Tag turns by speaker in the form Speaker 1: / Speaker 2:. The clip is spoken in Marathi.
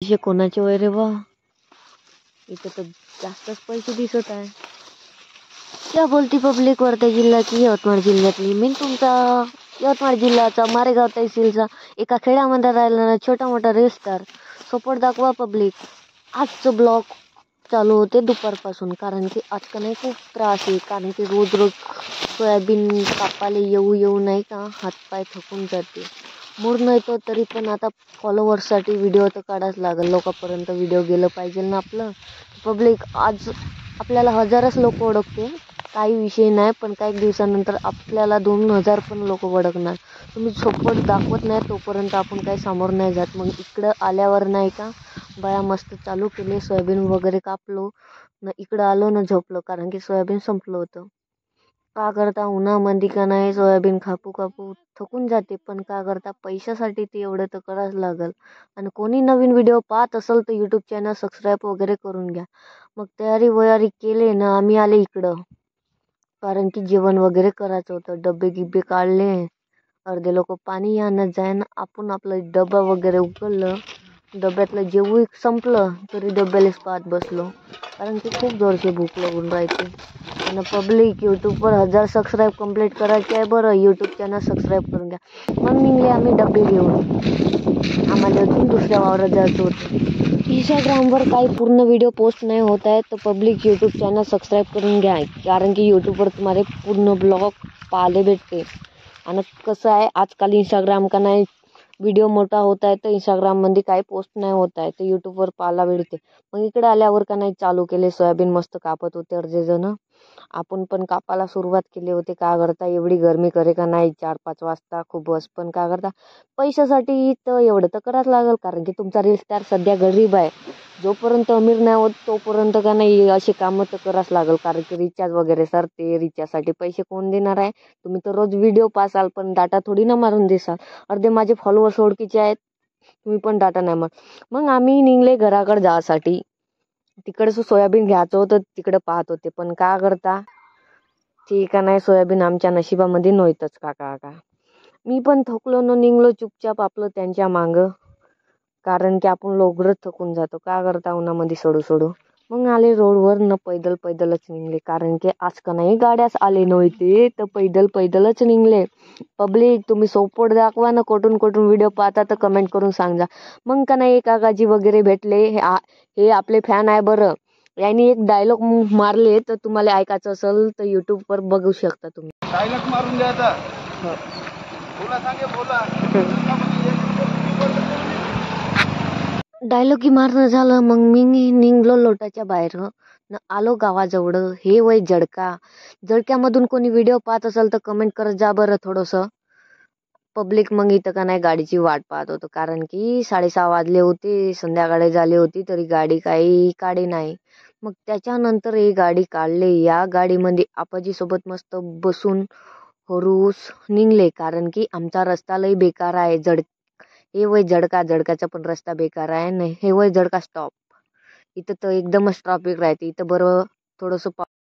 Speaker 1: पैसे कोणाचे वय रे बा, इथं तर जास्तच पैसे दिसत आहे. क्या बोलती पब्लिक वर्धा जिल्ह्याची, यवतमाळ जिल्ह्यातली. मी तुमचा यवतमाळ जिल्ह्याचा मारेगाव तहसीलचा एका खेड्यामध्ये राहिलेला छोटा मोठा रेस्टार. सपोर्ट दाखवा पब्लिक. आजचं ब्लॉग चालू होते दुपारपासून, कारण की आज का नाही खूप त्रास आहे. कारण की रोज रोज सोयाबीन कापाले येऊ नाही का हातपाय थकून जाते. मूड नाही तो तरी पण आता फॉलोवर्ससाठी व्हिडिओ तर काढाच लागेल. लोकांपर्यंत व्हिडिओ गेलं पाहिजे ना आपलं. पब्लिक आज आपल्याला हजारच लोक ओळखते, काही विषय नाही, पण काही दिवसानंतर आपल्याला 2000 पण लोक ओळखणार. तुम्ही सपोर्ट दाखवत नाही तोपर्यंत आपण काही समोर नाही जात. मग इकडं आल्यावर नाही का बाया मस्त चालू केले, सोयाबीन वगैरे कापलो न इकडं आलो न झोपलो, कारण की सोयाबीन संपलं होतं. का करता उन्हामध्ये का नाही सोयाबीन कापू थकून जाते, पण का करता पैशासाठी ते एवढं तर करावंच लागल. आणि कोणी नवीन व्हिडिओ पाहत असेल तर यूट्यूब चॅनल सबस्क्राईब वगैरे करून घ्या. मग तयारी वयारी केले ना आम्ही आले इकडं, कारण की जेवण वगैरे करायचं होतं. डबे गिब्बे काढले, अर्धे लोक पाणी आणत जाईन, आपण आपलं डबा वगैरे उकळलं. डब्यातलं जेवू संपलं तरी डब्यालाच पाहत बसलो, कारण की खूप जोरशी भूक लागून राहायची. आणि पब्लिक यूट्यूबवर 1000 सबस्क्राईब कंप्लीट करायचे आहे बरं. यूट्यूब चॅनल सबस्क्राईब करून घ्या. मग निघले आम्ही डबे घेऊन. आम्हाला अजून दुसऱ्या वावरात जायचं होतं. इंस्टाग्रामवर काही पूर्ण व्हिडिओ पोस्ट नाही होत आहे, तर पब्लिक यूट्यूब चॅनल सबस्क्राईब करून घ्या, कारण की यूट्यूबवर तुम्हाला पूर्ण ब्लॉग पाहायला भेटते. आणि कसं आहे आजकाल इंस्टाग्राम का नाही व्हिडिओ मोठा होत आहे तर इंस्टाग्राममध्ये काही पोस्ट नाही होत आहे, तर यूट्यूबवर पाहायला भेटते. मग इकडे आल्यावर का नाही चालू केले, सोयाबीन मस्त कापत होते अर्धे जण. आपण पण कापायला सुरुवात केली होती. का करता एवढी गरमी करे का नाही 4-5 वाजता खूपच, पण का करता पैशासाठी तर एवढं तर करावंच लागेल, कारण की तुमचा रिश्तेदार सध्या गरीब आहे. जोपर्यंत अमीर नाही होत तोपर्यंत का नाही असे कामं तर करावंच लागेल, कारण की रिचार्ज वगैरे सर ते रिचार्जसाठी पैसे कोण देणार आहे. तुम्ही तर रोज व्हिडिओ पासाल पण डाटा थोडी ना मारून देसाल. अर्धे माझे फॉलोअर्स ओळखीचे आहेत, तुम्ही पण डाटा नाही मार. मग आम्ही निघले घराकडे जायसाठी. तिकडचं सोयाबीन घ्यायचं होतं, तिकडे पाहत होते, पण का करता ठीक आहे नाही सोयाबीन आमच्या नशिबामध्ये नव्हतंच. का मी पण थकलो न निघलो चुपचाप आपलं त्यांच्या मागं, कारण की आपण लवकरच थकून जातो. का करता उन्हामध्ये सोडू. मग आले रोडवर न पैदलच निघले, कारण की आज का नाही गाड्याच आले नव्हते, तर पैदलच निघले. पब्लिक तुम्ही सपोर्ट दाखवा ना, कुठून व्हिडिओ पाहता तर कमेंट करून सांगा. मग का नाही काकाजी वगैरे भेटले, हे आपले फॅन आहे बरं. यांनी एक डायलॉग मारले, तर तुम्हाला ऐकायचं असेल तर यूट्यूबवर बघू शकता तुम्ही.
Speaker 2: डायलॉग मारून द्यायचा. बोला.
Speaker 1: डायलॉग मारणं झालं, मग मी निघलो लोटाच्या बाहेर न आलो गावाजवळ. हे वय जळक्यामधून कोणी व्हिडिओ पाहत असेल तर कमेंट करत जा बरं थोडंसं. पब्लिक मग इथं का नाही गाडीची वाट पाहत होतं, कारण की 6:30 वाजले होते, संध्याकाळी झाले होती, तरी गाडी काही काढी नाही. मग त्याच्यानंतर ही गाडी काढले. या गाडीमध्ये आपाजी सोबत मस्त बसून हरूस निघले, कारण की आमचा रस्ता लई बेकार आहे. हे वय जडकाचा पण रस्ता बेकार आहे ना. हे वय जडका स्टॉप. इथं तर एकदमच ट्रॅफिक राहते. इथं बरं थोडंसं